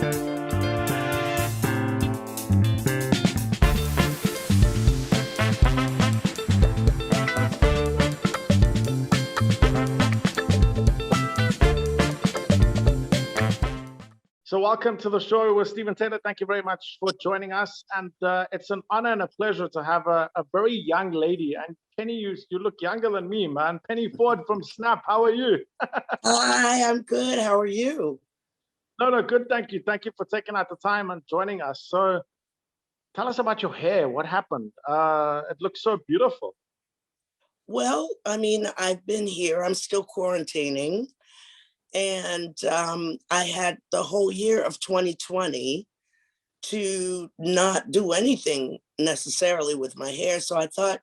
So welcome to the show with Stephen Taylor. Thank you very much for joining us. And it's an honor and a pleasure to have a very young lady. And Penny, you look younger than me, man. Penny Ford from Snap. How are you? Hi, I'm good. How are you? No, good. Thank you. Thank you for taking out the time and joining us. So tell us about your hair. What happened? It looks so beautiful. Well, I mean, I've been here. I'm still quarantining. And I had the whole year of 2020 to not do anything necessarily with my hair. So I thought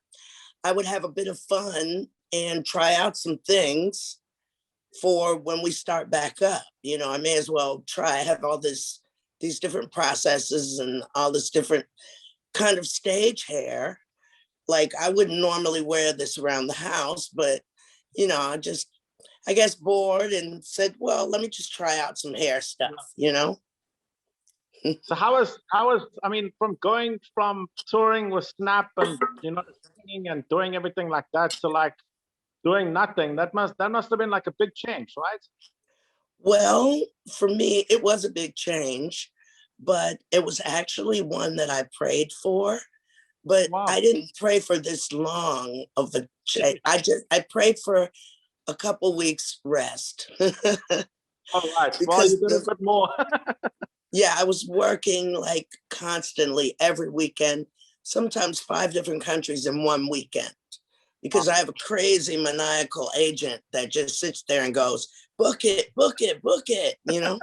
I would have a bit of fun and try out some things for when we start back up. You know, I may as well try. I have all these different processes and all this different kind of stage hair. Like I wouldn't normally wear this around the house, but you know, I guess bored and said, well, let me just try out some hair stuff, you know? So how was, I mean, from going from touring with Snap and, you know, singing and doing everything like that to like doing nothing, that must have been like a big change, right? Well, for me, it was a big change, but it was actually one that I prayed for. But Wow. I didn't pray for this long of a change. I prayed for a couple weeks rest. All right. Well, you did a bit more. Yeah, I was working like constantly every weekend, sometimes 5 different countries in one weekend, because I have a crazy maniacal agent that just sits there and goes, book it, book it, book it, you know?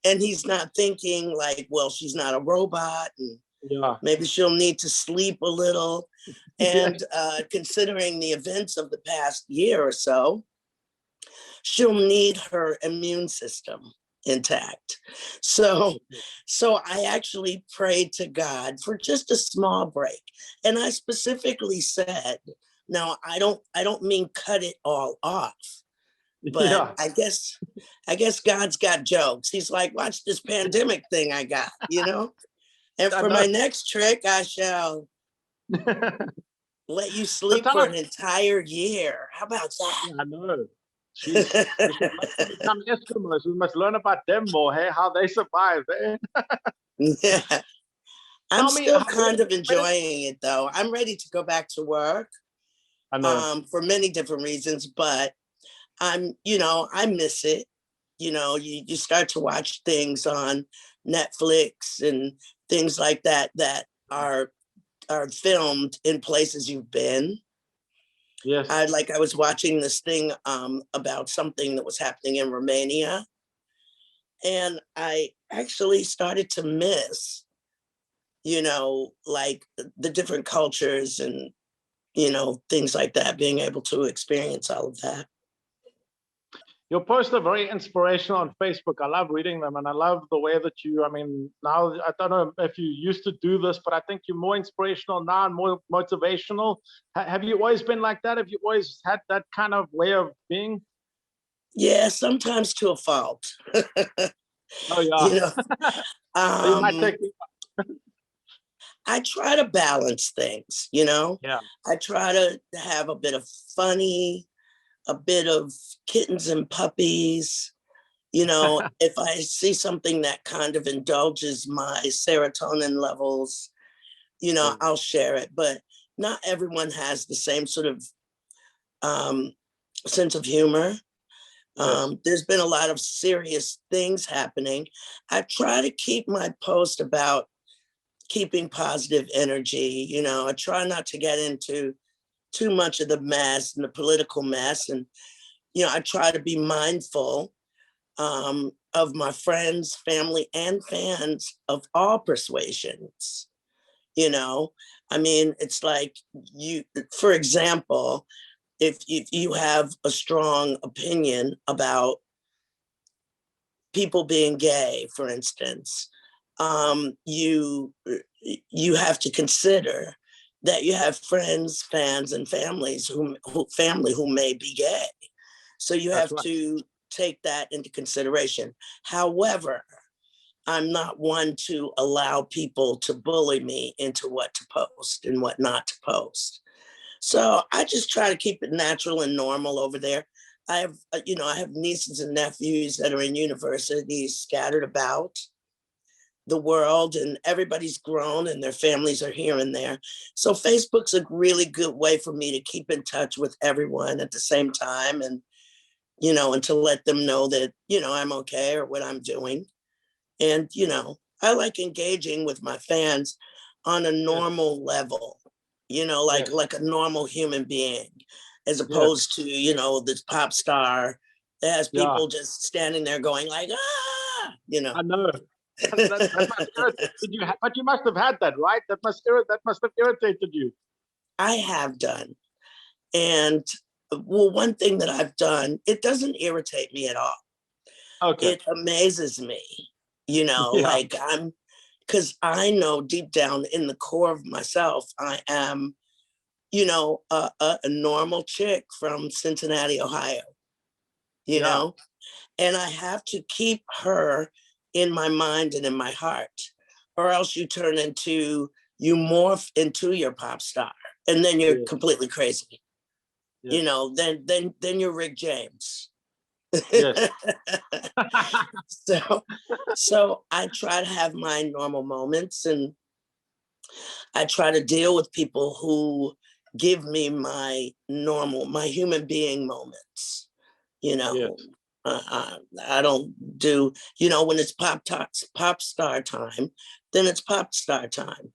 And he's not thinking like, well, she's not a robot and maybe she'll need to sleep a little. And considering the events of the past year or so, she'll need her immune system intact. So I actually prayed to God for just a small break. And I specifically said, now I don't mean cut it all off, but I guess God's got jokes. He's like, watch this pandemic thing I got, you know? And for my next trick, I shall let you sleep for an entire year. How about that? I know. We should become Eskimos. We must learn about them more, hey? How they survive, eh? Yeah. I'm still kind of enjoying it though. I'm ready to go back to work. I know. For many different reasons, but you know, I miss it. You know, you start to watch things on Netflix and things like that that are filmed in places you've been. Yes. I was watching this thing about something that was happening in Romania. And I actually started to miss, you know, like the different cultures and, you know, things like that, being able to experience all of that. Your posts are very inspirational on Facebook. I love reading them, and I love the way that I mean, now, I don't know if you used to do this, but I think you're more inspirational now and more motivational. Have you always been like that? Have you always had that kind of way of being? Yeah, sometimes to a fault. Oh, yeah. You know, You might take I try to balance things, you know? Yeah. I try to have a bit of funny, a bit of kittens and puppies. You know, if I see something that kind of indulges my serotonin levels, you know, I'll share it. But not everyone has the same sort of sense of humor. There's been a lot of serious things happening. I try to keep my post about keeping positive energy. You know, I try not to get into too much of the mess and the political mess. And, you know, I try to be mindful of my friends, family, and fans of all persuasions. You know, I mean, it's like for example, if you have a strong opinion about people being gay, for instance, you have to consider that you have friends, fans, and families who may be gay. So you have to take that into consideration. However, I'm not one to allow people to bully me into what to post and what not to post. So I just try to keep it natural and normal over there. I have, I have nieces and nephews that are in universities scattered about the world, and everybody's grown and their families are here and there. So Facebook's a really good way for me to keep in touch with everyone at the same time, and to let them know that, I'm okay or what I'm doing. And, I like engaging with my fans on a Yes. normal level, Yes. like a normal human being, as Yes. opposed to, this pop star that has Yeah. people just standing there going like, ah. I know. That must irritate you. But you must have had that, right? That must have irritated you. I have done. And well, one thing that I've done, it doesn't irritate me at all. Okay. It amazes me, Yeah. because I know deep down in the core of myself, I am, a normal chick from Cincinnati, Ohio, Yeah. and I have to keep her in my mind and in my heart, or else you morph into your pop star, and then you're Yes. completely crazy. Yes. Then you're Rick James. Yes. so I try to have my normal moments, and I try to deal with people who give me my human being moments. You Yes. know, I don't do, when it's pop star time, then it's pop star time.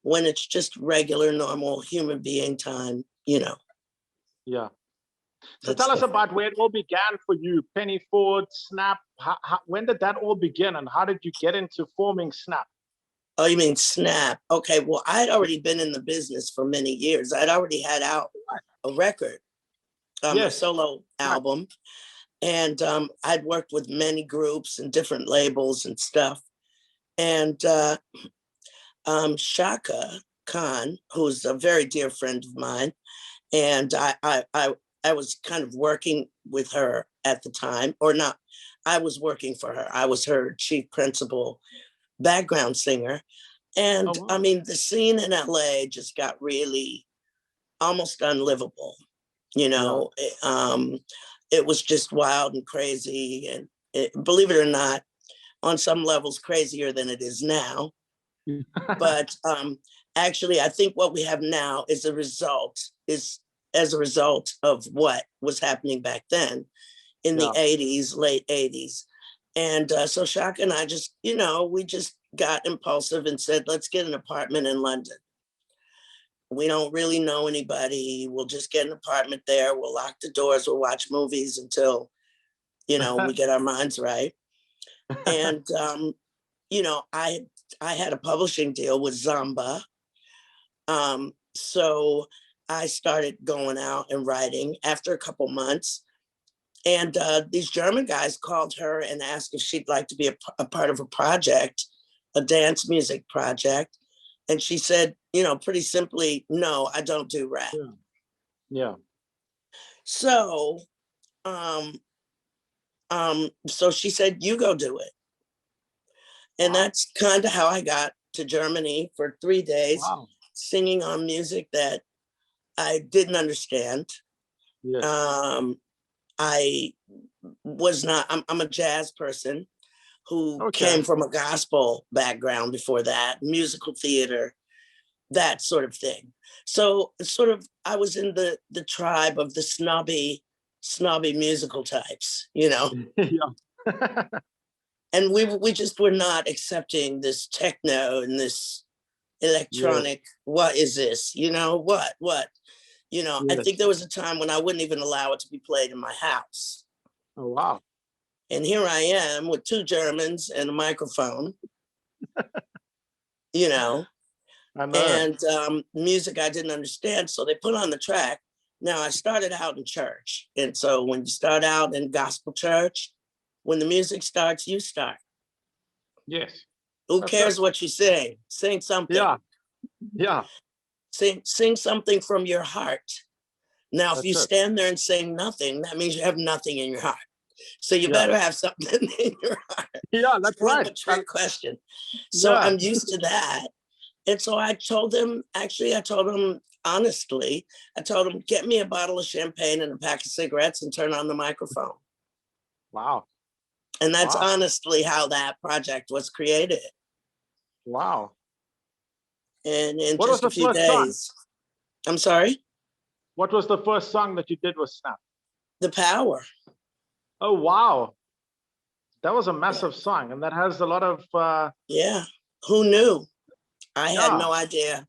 When it's just regular, normal human being time, Yeah. So that's tell us different. about where it all began for you. Penny Ford, Snap. When did that all begin, and how did you get into forming Snap? Oh, you mean Snap? Okay, well, I'd already been in the business for many years. I'd already had out a record, a Yes. solo Right. album, and I'd worked with many groups and different labels and stuff. And Shaka Khan, who's a very dear friend of mine, and I was kind of working with her at the time, or not. I was working for her. I was her chief principal background singer. Oh And I wow. mean, the scene in LA just got really almost unlivable. Yeah. It was just wild and crazy. And believe it or not, on some levels, crazier than it is now. But actually, I think what we have now is as a result of what was happening back then in the Yeah. 80s, late 80s. And so Shaka and I just, we just got impulsive and said, let's get an apartment in London. We don't really know anybody. We'll just get an apartment there. We'll lock the doors. We'll watch movies until, we get our minds right. And, I had a publishing deal with Zamba. So I started going out and writing after a couple months. And these German guys called her and asked if she'd like to be a part of a project, a dance music project. And she said, pretty simply, no, I don't do rap. Yeah. Yeah. So, um, so she said, you go do it. And Wow. that's kind of how I got to Germany for 3 days, Wow. singing on music that I didn't understand. Yes. I was not, I'm a jazz person who Okay. came from a gospel background before that, musical theater, that sort of thing. So sort of, I was in the tribe of the snobby musical types, Yeah. and we just were not accepting this techno and this Yes. electronic. What is this? What? I Yes. think there was a time when I wouldn't even allow it to be played in my house. Oh wow. And here I am with two Germans and a microphone, you know, I know. and music I didn't understand. So they put on the track. Now, I started out in church. And so when you start out in gospel church, when the music starts, you start. Yes. Who That's it. cares what you sing? Sing something. Yeah. Yeah. Sing something from your heart. Now, if That's you it. stand there and sing nothing, that means you have nothing in your heart. So you Yeah. better have something in your heart. Yeah, that's Kind of right. a trick question. So Yeah. I'm used to that. And so I told him, actually, I told him honestly, I told him, get me a bottle of champagne and a pack of cigarettes and turn on the microphone. Wow. And that's Wow. honestly how that project was created. Wow. And in What was just a the few first song? days, I'm sorry, What was the first song that you did with Snap? The Power. Oh, wow. That was a massive song, and that has a lot of Yeah. Who knew? I had yeah. no idea.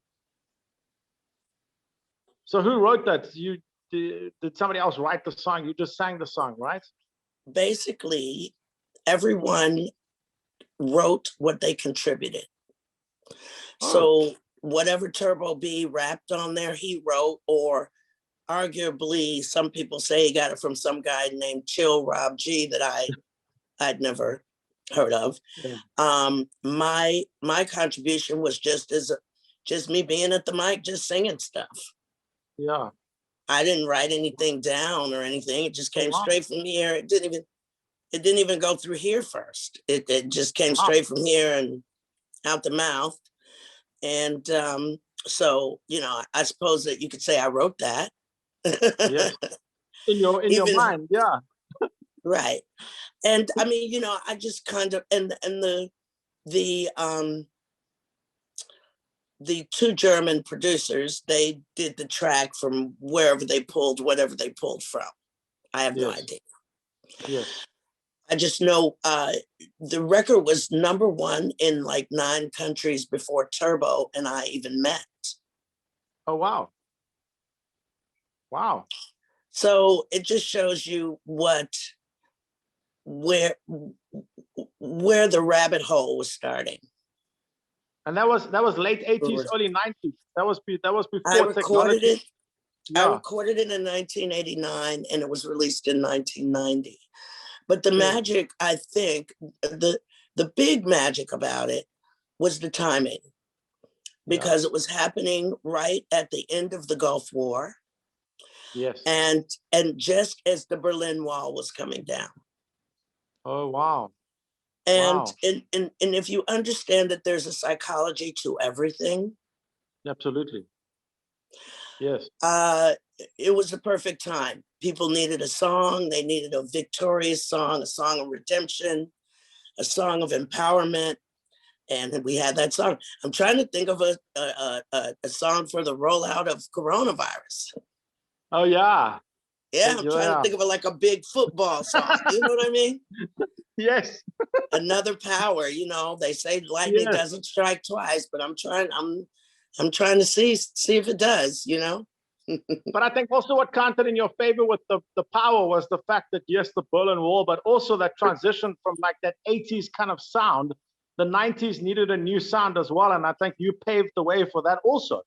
So who wrote that? You did somebody else write the song? You just sang the song, right? Basically, everyone wrote what they contributed. Oh, So whatever Turbo B rapped on there, he wrote, or arguably some people say he got it from some guy named Chill Rob G that I'd never heard of. yeah. My contribution was just me being at the mic, just singing stuff. Yeah. I didn't write anything down or anything. It just Oh, came wow. straight from here. It didn't even go through here first. It just came Wow. straight from here and out the mouth. And so, you know, I suppose that you could say I wrote that. Yes. In your Even mind, yeah. right. And I mean, you know, I just kind of and the two German producers, they did the track from wherever they pulled whatever they pulled from. I have no Yes. idea. Yes. I just know the record was #1 in like 9 countries before Turbo and I even met. Oh, wow. Wow. So it just shows you where the rabbit hole was starting. And that was late 80s, early 90s. That was I before recorded technology. it. I Yeah. recorded it in 1989 and it was released in 1990. But the Yes. magic, I think, the big magic about it was the timing, because it was happening right at the end of the Gulf War, Yes. and just as the Berlin Wall was coming down. Oh, wow. And Wow. and if you understand that there's a psychology to everything, Absolutely. Yes. it was the perfect time. People needed a song. They needed a victorious song, a song of redemption, a song of empowerment. And we had that song. I'm trying to think of a song for the rollout of coronavirus. Oh, yeah. Yeah, I'm trying to think of like a big football song. You know what I mean? Yes. Another Power. You know, they say lightning Yes. doesn't strike twice, but I'm trying to see if it does. You know. But I think also what counted in your favor with the Power was the fact that, yes, the Berlin Wall, but also that transition from like that 80s kind of sound. The 90s needed a new sound as well. And I think you paved the way for that also.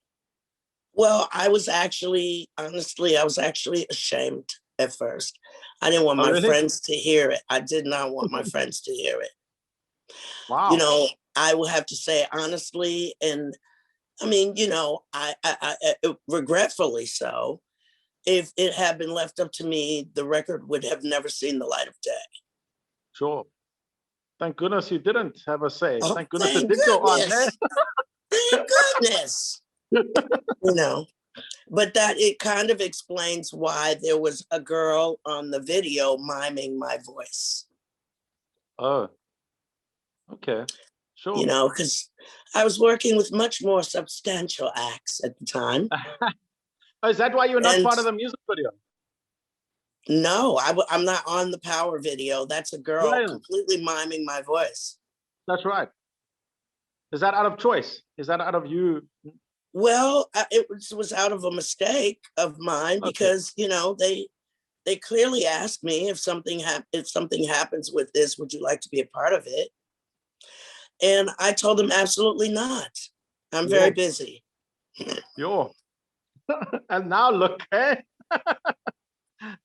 Well, honestly, I was actually ashamed at first. I didn't want Oh, my really? friends to hear it. I did not want my friends to hear it. Wow. You know, I will have to say honestly, and I mean, you know, I regretfully so, if it had been left up to me, the record would have never seen the light of day. Sure. Thank goodness you didn't have a say. Oh, Thank goodness it thank did go on. goodness. Thank goodness. You know, but that it kind of explains why there was a girl on the video miming my voice. Oh, okay. Sure. You know, because I was working with much more substantial acts at the time. Oh, is that why you're not And part of the music video? no, I'm not on the Power video. That's a girl Right. completely miming my voice. That's right. Is that out of choice? Is that out of you? Well, it was out of a mistake of mine, Okay. because, you know, they clearly asked me if something happens with this, would you like to be a part of it? And I told them absolutely not. I'm very busy. Yo. And now look, eh?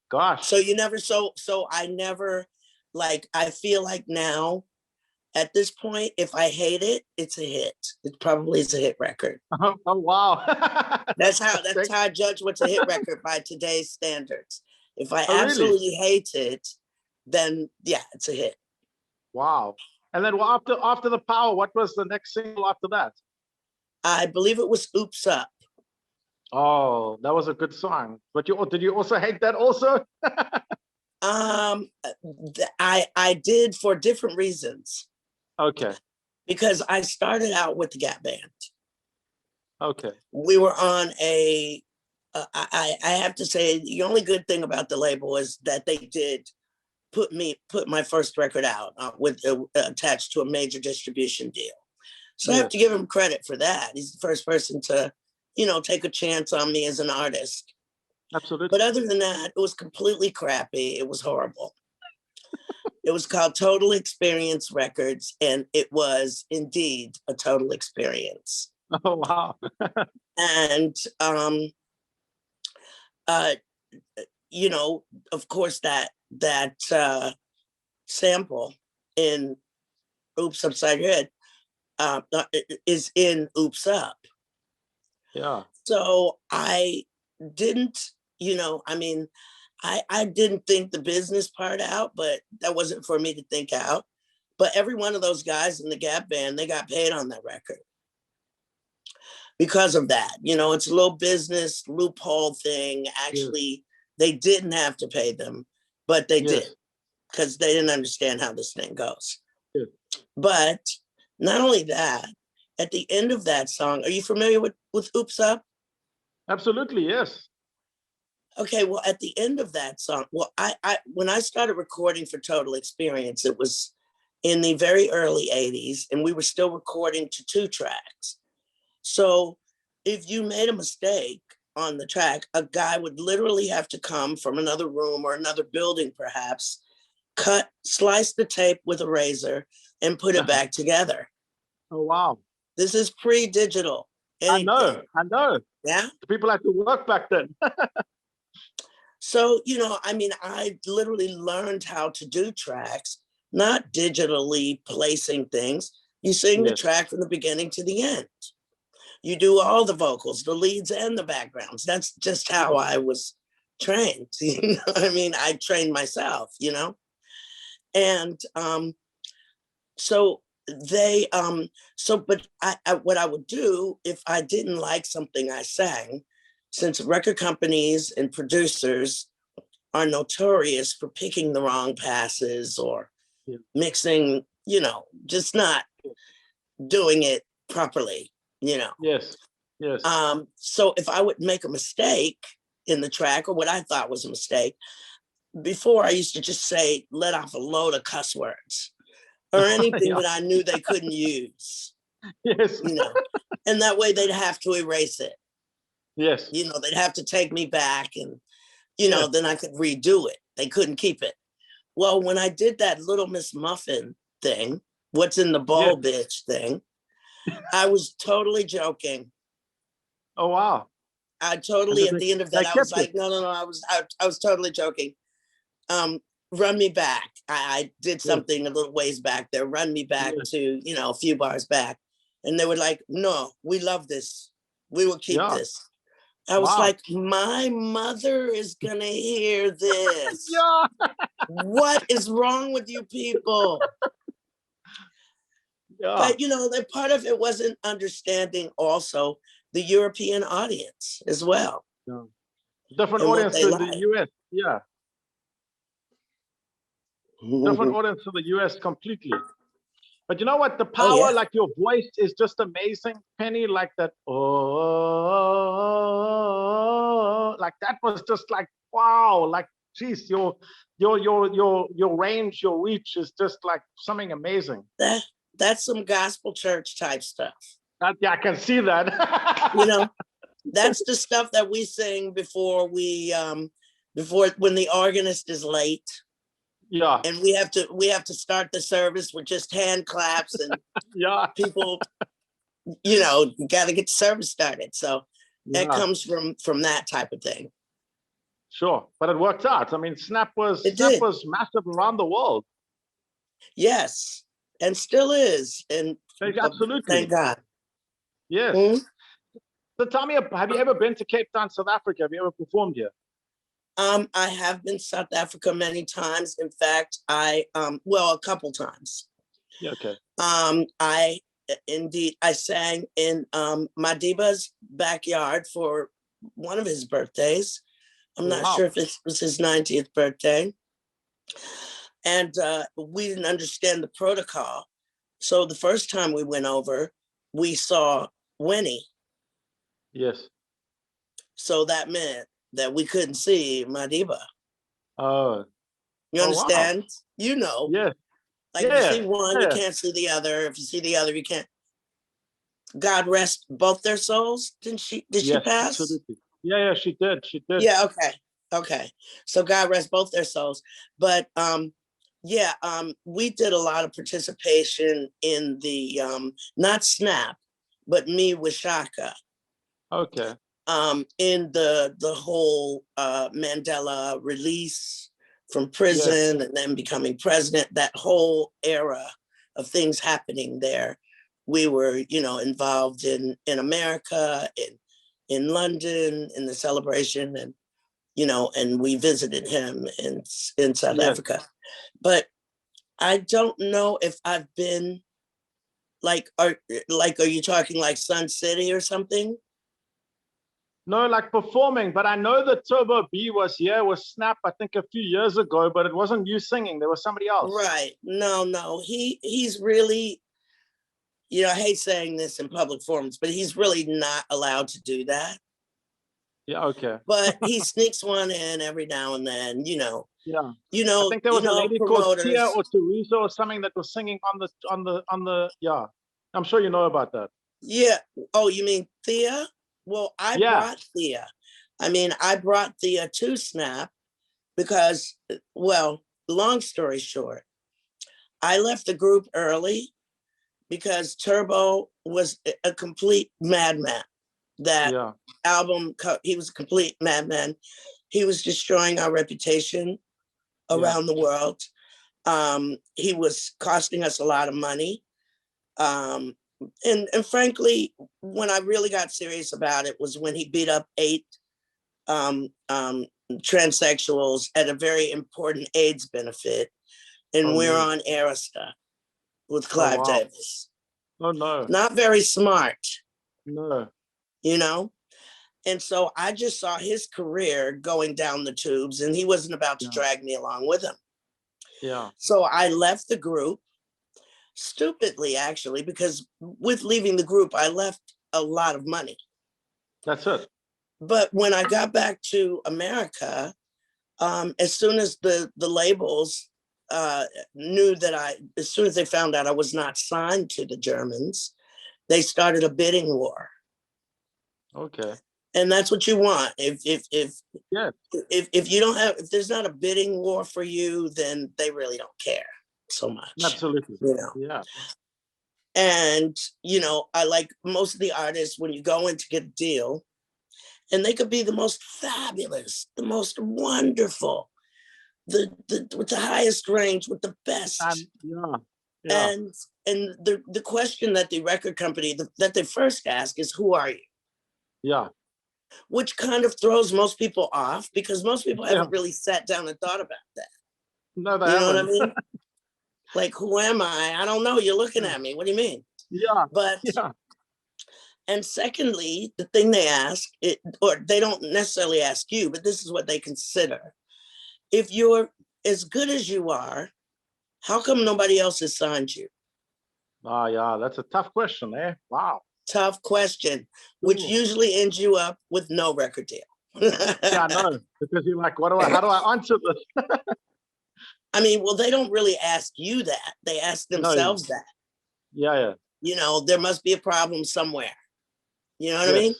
Gosh. So I never, like, I feel like now at this point, if I hate it, it's a hit. It probably is a hit record. Oh, wow. That's how I judge what's a hit record by today's standards. If I Oh, really? absolutely hate it, then yeah, it's a hit. Wow. And then after the Power, what was the next single after that? I believe it was Oops Up. Oh, that was a good song. But did you also hate that also? I did for different reasons. Okay. Because I started out with the Gap Band. Okay. We were on I have to say, the only good thing about the label is that they did put my first record out with attached to a major distribution deal. So I have to give him credit for that. He's the first person to, take a chance on me as an artist. Absolutely. But other than that, it was completely crappy. It was horrible. It was called Total Experience Records, and it was indeed a total experience. Oh, wow. And, of course, that sample in Oops Upside Your Head is in Oops Up. Yeah. So I didn't, I didn't think the business part out, but that wasn't for me to think out. But every one of those guys in the Gap Band, they got paid on that record because of that. It's a little business loophole thing. Actually, they didn't have to pay them, but they did because they didn't understand how this thing goes. But not only that, at the end of that song, are you familiar with Oops Up? Absolutely, yes. Okay, well, at the end of that song, well, I when I started recording for Total Experience, it was in the very early 80s, and we were still recording to 2 tracks. So if you made a mistake on the track, a guy would literally have to come from another room or another building, perhaps, slice the tape with a razor and put it back together. Oh, wow. This is pre-digital. I know. Yeah. The people had to work back then. So, I literally learned how to do tracks, not digitally placing things. You sing the track from the beginning to the end. You do all the vocals, the leads and the backgrounds. That's just how I was trained. I trained myself, And so they, but what I would do if I didn't like something I sang, since record companies and producers are notorious for picking the wrong passes or mixing, just not doing it properly, Yes. So if I would make a mistake in the track or what I thought was a mistake, before I used to just let off a load of cuss words or anything that I knew they couldn't use. Yes. And that way they'd have to erase it. Yes. They'd have to take me back and, then I could redo it. They couldn't keep it. Well, when I did that Little Miss Muffin thing, what's in the bowl, bitch thing, I was totally joking. Oh, wow. I totally, at the end of that, I was like, no, I was totally joking. Run me back. I did something a little ways back there. Run me back to, a few bars back. And they were like, no, we love this. We will keep this. I was like, my mother is going to hear this. What is wrong with you people? But, that part of it wasn't understanding also the European audience as well. Different audience to the US. Yeah. Different audience to the US completely. But you know what? The power, like your voice is just amazing, Penny. Like that, like that was just like wow. Like, geez, your range, your reach is just like something amazing. That's some gospel church type stuff. I can see that. That's the stuff that we sing before when the organist is late. Yeah. And we have to start the service with just hand claps and people, got to get the service started. So that comes from that type of thing. Sure. But it worked out. I mean, Snap was massive around the world. Yes. And still is. And absolutely. Thank God. Yes. Mm-hmm. So tell me, have you ever been to Cape Town, South Africa? Have you ever performed here? I have been South Africa many times. In fact, well, a couple times. Yeah, okay. I sang in Madiba's backyard for one of his birthdays. I'm not sure if it was his 90th birthday. And we didn't understand the protocol. So the first time we went over, we saw Winnie. Yes. So that meant that we couldn't see Madiba. Oh. You understand? Wow. You know. Yeah. Like if you see one, you can't see the other. If you see the other, you can't. God rest both their souls. Did she pass? Absolutely. Yeah, she did. She did. Yeah, okay. So God rest both their souls. But we did a lot of participation in the not Snap, but Me with Shaka. Okay. In the whole Mandela release from prison and then becoming president, that whole era of things happening there. We were, involved in America, in London, in the celebration, and and we visited him in South Africa. But I don't know if I've been are you talking like Sun City or something? No, like performing, but I know that Turbo B was here with Snap, I think a few years ago, but it wasn't you singing. There was somebody else. Right. No. He's really, I hate saying this in public forums, but he's really not allowed to do that. Yeah, okay. But he sneaks one in every now and then, Yeah. I think there was a lady called Tia or Teresa or something that was singing on the yeah. I'm sure you know about that. Yeah. Oh, you mean Thea? Well, I brought Thea. I brought Thea to Snap because, well, long story short, I left the group early because Turbo was a complete madman. That album, he was a complete madman. He was destroying our reputation around the world. He was costing us a lot of money. And frankly, when I really got serious about it was when he beat up 8 transsexuals at a very important AIDS benefit. And we're on Arista with Clive Davis. Oh, no. Not very smart. No. And so I just saw his career going down the tubes and he wasn't about to drag me along with him. Yeah. So I left the group. Stupidly, actually, because with leaving the group, I left a lot of money. That's it. But when I got back to America, as soon as the labels knew that as soon as they found out I was not signed to the Germans, they started a bidding war. Okay. And that's what you want. If you don't have, if there's not a bidding war for you, then they really don't care so much. Absolutely. Yeah. And I like most of the artists when you go in to get a deal, and they could be the most fabulous, the most wonderful, the with the highest range, with the best. And the question that the record company that they first ask is, "Who are you?" Yeah. Which kind of throws most people off because most people haven't really sat down and thought about that. No, they you haven't. Know what I mean? Like, who am I? I don't know. You're looking at me. What do you mean? Yeah. But, and secondly, the thing they ask, or they don't necessarily ask you, but this is what they consider. If you're as good as you are, how come nobody else has signed you? Yeah, that's a tough question, eh? Wow. Tough question, which usually ends you up with no record deal. Yeah, I know, because you're like, how do I answer this? Well, they don't really ask you that. They ask themselves that. Yeah. There must be a problem somewhere. You know what I mean?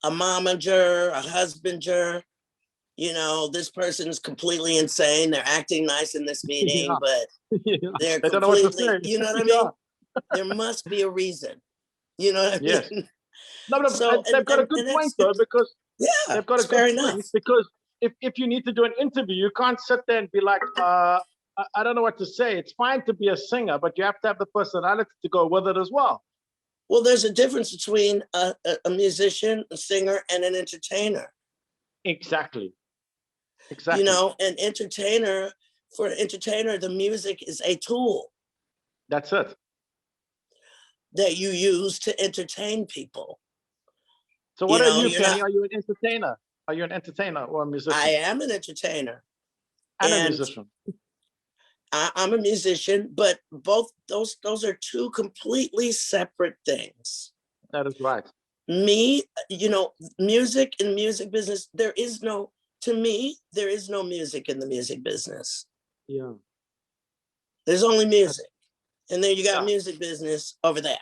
A momager, a husbander. This person is completely insane. They're acting nice in this meeting, but they're completely, don't know what to say. You know what I mean? There must be a reason. You know what I mean? No, so, they've got a good point though, because they've got a good point, because if you need to do an interview, you can't sit there and be like, I don't know what to say. It's fine to be a singer, but you have to have the personality to go with it as well. Well, there's a difference between a musician, a singer, and an entertainer. Exactly. Exactly. You know, for an entertainer, the music is a tool That's it. that you use to entertain people. So what are you, you're Penny? not, Are you an entertainer? Are you an entertainer or a musician? I am an entertainer. And a musician. I'm a musician, but both those are two completely separate things. That is right. Me, music and music business, to me, there is no music in the music business. Yeah. There's only music. And then you got music business over there.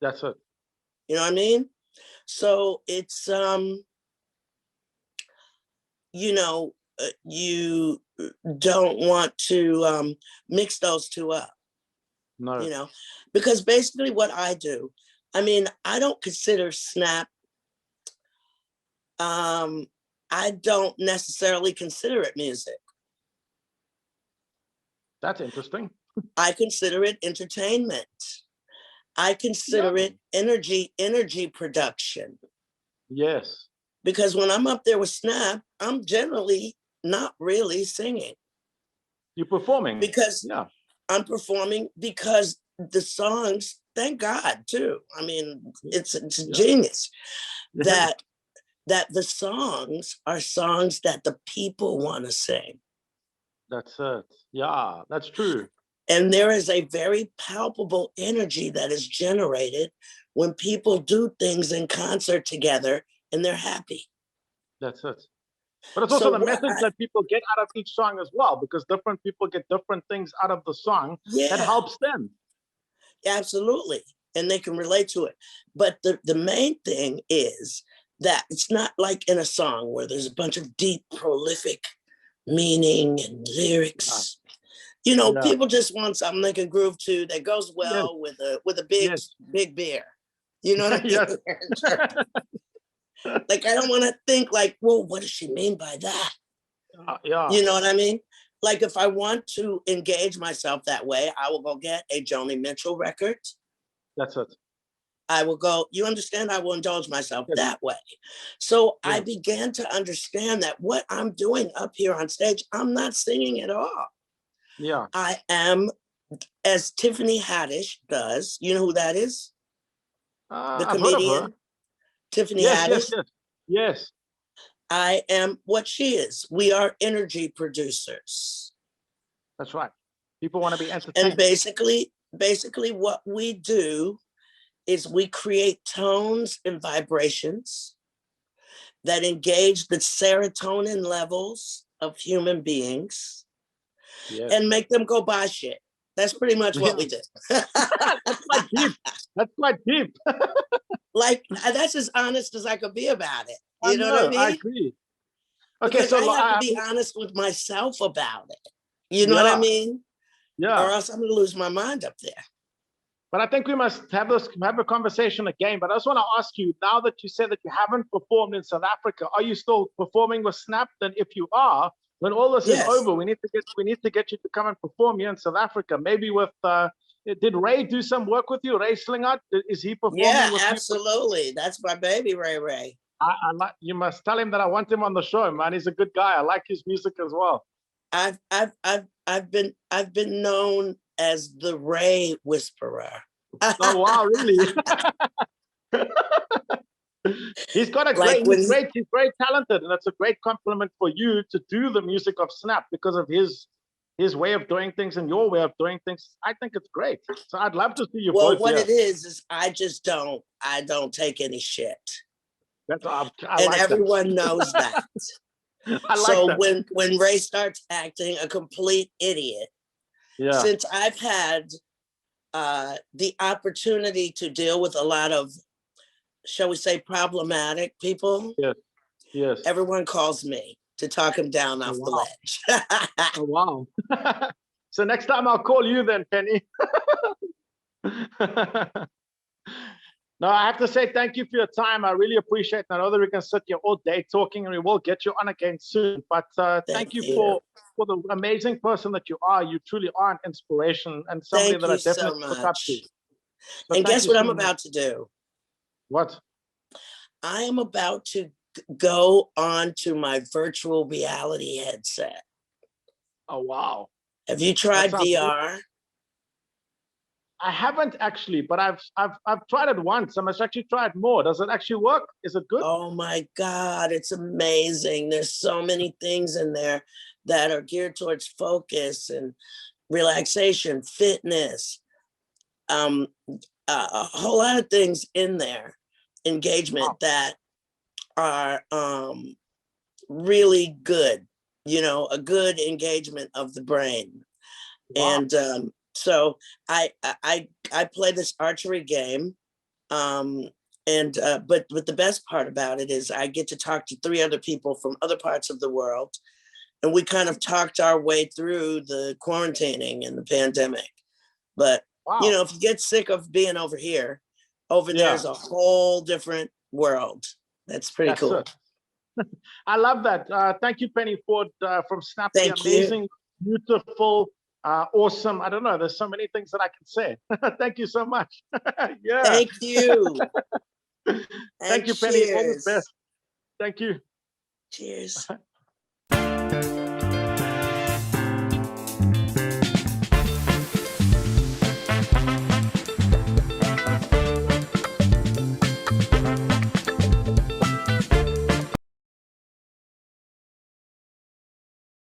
That's it. You know what I mean? So it's, you don't want to mix those two up. No. Because basically what I do, I don't consider Snap, I don't necessarily consider it music. That's interesting. I consider it entertainment. I consider it energy production. Yes. Because when I'm up there with Snap, I'm generally not really singing. You're performing. Because I'm performing because the songs, thank God too. It's genius that the songs are songs that the people want to sing. That's it. Yeah, that's true. And there is a very palpable energy that is generated when people do things in concert together and they're happy. That's it. But it's also the message that people get out of each song as well, because different people get different things out of the song that helps them. Absolutely. And they can relate to it. But the main thing is that it's not like in a song where there's a bunch of deep, prolific meaning and lyrics. People just want something they can groove to that goes well with a big beer. You know what I mean? Like, I don't want to think like, well, what does she mean by that? You know what I mean? Like, if I want to engage myself that way, I will go get a Joni Mitchell record. That's it. I will go, you understand? I will indulge myself that way. So I began to understand that what I'm doing up here on stage, I'm not singing at all. Yeah. I am, as Tiffany Haddish does. You know who that is? The I've heard of her. Tiffany Haddish. Yes. I am what she is. We are energy producers. That's right. People want to be entertained. And basically what we do is we create tones and vibrations that engage the serotonin levels of human beings and make them go buy shit. That's pretty much what we do. That's quite deep. Like, that's as honest as I could be about it. You know what I mean? I agree. Okay, because I have to be honest with myself about it. You know what I mean? Yeah. Or else I'm going to lose my mind up there. But I think we must have a conversation again. But I just want to ask you, now that you said that you haven't performed in South Africa, are you still performing with Snap? Then if you are, when all this is over, we need to get you to come and perform here in South Africa. Maybe with did Ray do some work with you? Ray Slingard? Is he performing with you? Absolutely. That's my baby, Ray. You must tell him that I want him on the show, man. He's a good guy. I like his music as well. I've been known as the Ray Whisperer. Oh wow, really? He's got a he's very talented, and it's a great compliment for you to do the music of Snap because of his way of doing things and your way of doing things. I think it's great. So I'd love to see you both. Well, what it is I don't take any shit. And everyone knows that. So when Ray starts acting a complete idiot, since I've had the opportunity to deal with a lot of, shall we say, problematic people, everyone calls me to talk him down off the ledge. Oh, wow. So next time I'll call you then, Penny. No, I have to say thank you for your time. I really appreciate it. I know that we can sit here all day talking, and we will get you on again soon. But thank you for the amazing person that you are. You truly are an inspiration and somebody that I definitely look up to. So and guess what I'm about to do? What? I am about to go on to my virtual reality headset. Oh, wow. Have you That tried sounds good. VR? I haven't actually, but I've tried it once. I must actually try it more. Does it actually work? Is it good? Oh my God, it's amazing. There's so many things in there that are geared towards focus and relaxation, fitness, a whole lot of things in there, engagement Wow. that are really good, a good engagement of the brain. Wow. And so I play this archery game. But the best part about it is I get to talk to 3 other people from other parts of the world. And we kind of talked our way through the quarantining and the pandemic. But, Wow. if you get sick of being over here, over there's Yeah, a whole different world. That's pretty that's cool. it. I love that. Thank you, Penny Ford from Snappy. Thank you. Amazing, beautiful, awesome. I don't know. There's so many things that I can say. Thank you so much. Yeah. Thank you. Thank And you, Penny. All the cheers. best. Thank you. Cheers.